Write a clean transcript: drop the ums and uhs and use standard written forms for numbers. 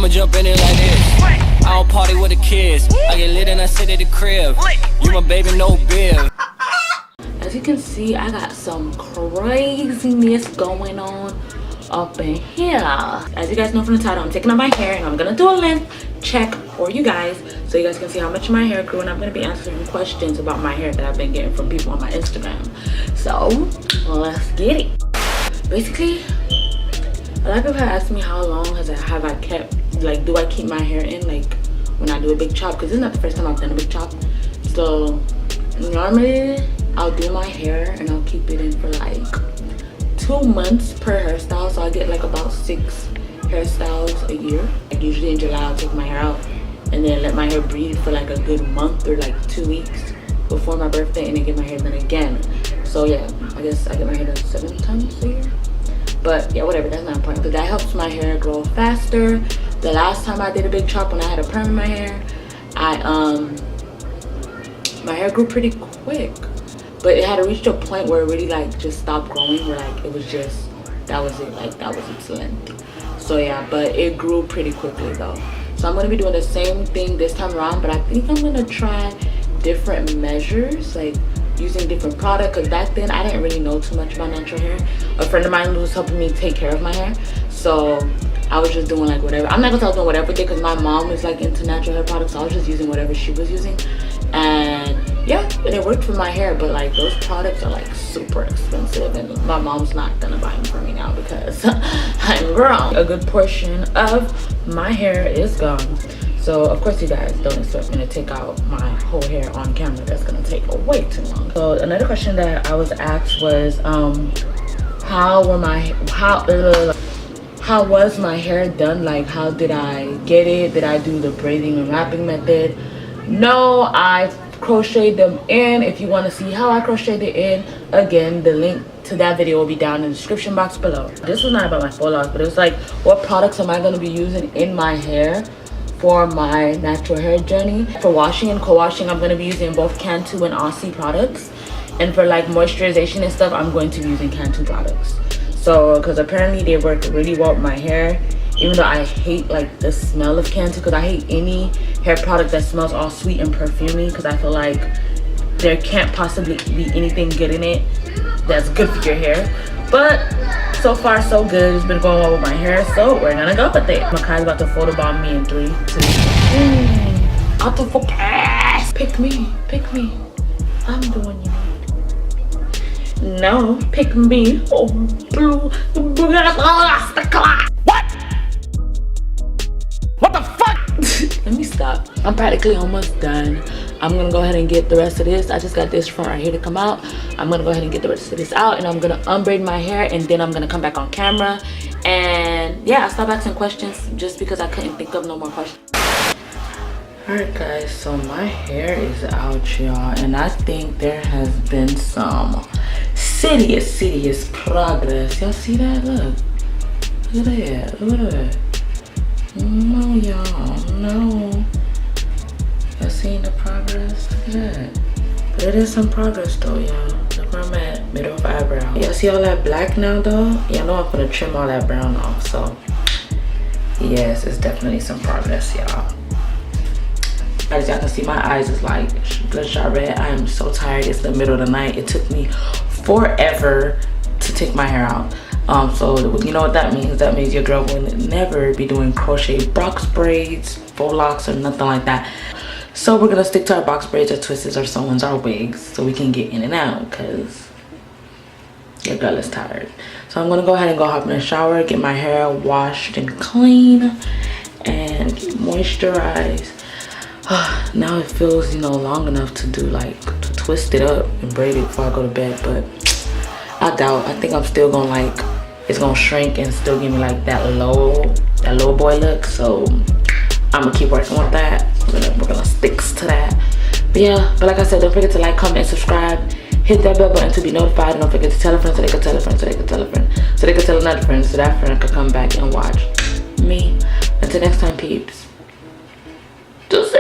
I'ma jump in it like this. I don't party with the kids. I get lit and I sit at the crib. You my baby, no beer. As you can see, I got some craziness going on up in here. As you guys know from the title, I'm taking out my hair and I'm gonna do a length check for you guys so you guys can see how much my hair grew, and I'm gonna be answering questions about my hair that I've been getting from people on my Instagram. So let's get it. Basically, a lot of people have asked me how long have I kept, like, do I keep my hair in, like, when I do a big chop, because this is not the first time I've done a big chop. So normally I'll do my hair and I'll keep it in for like 2 months per hairstyle, so I get like about 6 hairstyles a year. Like usually in July I'll take my hair out and then let my hair breathe for like a good month or like 2 weeks before my birthday, and then get my hair done again. So yeah, I guess I get my hair done 7 times a year. But yeah, whatever, that's not important, because that helps my hair grow faster. The last time I did a big chop, when I had a perm in my hair, my hair grew pretty quick, but it had reached a point where it really like just stopped growing, where like it was just, that was it, like that was its length. So yeah, but it grew pretty quickly though. So I'm gonna be doing the same thing this time around, but I think I'm gonna try different measures, like using different products, because back then I didn't really know too much about natural hair. A friend of mine was helping me take care of my hair, so I was just doing like whatever. I'm not gonna tell doing whatever day, because my mom was like into natural hair products, so I was just using whatever she was using. And yeah, and it worked for my hair, but like those products are like super expensive, and my mom's not gonna buy them for me now because I'm grown. A good portion of my hair is gone. So of course you guys don't expect me to take out my whole hair on camera. That's gonna take way too long. So another question that I was asked was how was my hair done? Like, how did I get it? Did I do the braiding and wrapping method? No, I crocheted them in. If you want to see how I crocheted it in, again, the link to that video will be down in the description box below. This was not about my faux locs, but it was like, what products am I going to be using in my hair for my natural hair journey? For washing and co-washing, I'm going to be using both Cantu and Aussie products. And for like moisturization and stuff, I'm going to be using Cantu products. So, because apparently they work really well with my hair, even though I hate like the smell of Cantu, because I hate any hair product that smells all sweet and perfumey, because I feel like there can't possibly be anything good in it that's good for your hair. But so far so good. It's been going well with my hair, so we're gonna go with it. Makai's about to photobomb me in 3, 2, autofocus. Pick me, pick me. I'm the one you need. No, pick me. Oh, blue. What? What the fuck? Let me stop. I'm practically almost done. I'm gonna go ahead and get the rest of this. I just got this front right here to come out. I'm gonna go ahead and get the rest of this out, and I'm gonna unbraid my hair, and then I'm gonna come back on camera. And yeah, I stopped asking questions just because I couldn't think of no more questions. Alright guys, so my hair is out, y'all, and I think there has been some serious progress. Y'all see that? Look at that, look at that. No, y'all, no. Y'all seen the progress? Look at that. But it is some progress though, y'all. Look where I'm at, middle of eyebrow. Y'all see all that black now though? Y'all know I'm gonna trim all that brown off, so yes, it's definitely some progress, y'all. As y'all can see, my eyes is like bloodshot red. I am so tired. It's the middle of the night. It took me forever to take my hair out. So you know what that means? That means your girl will never be doing crochet box braids, faux locks, or nothing like that. So we're gonna stick to our box braids, our twists, our sew-ins, our wigs, so we can get in and out, because your girl is tired. So I'm gonna go ahead and go hop in the shower, get my hair washed and clean, and moisturize. Now it feels, you know, long enough to do like to twist it up and braid it before I go to bed, but I doubt. I think I'm still gonna like, it's gonna shrink and still give me like that low boy look. So I'm gonna keep working with that. We're gonna stick to that. But yeah, but like I said, don't forget to like, comment, and subscribe. Hit that bell button to be notified, and don't forget to tell a friend so they can tell a friend so they can tell a friend so they can tell another friend so that friend can come back and watch me. Until next time, peeps. Just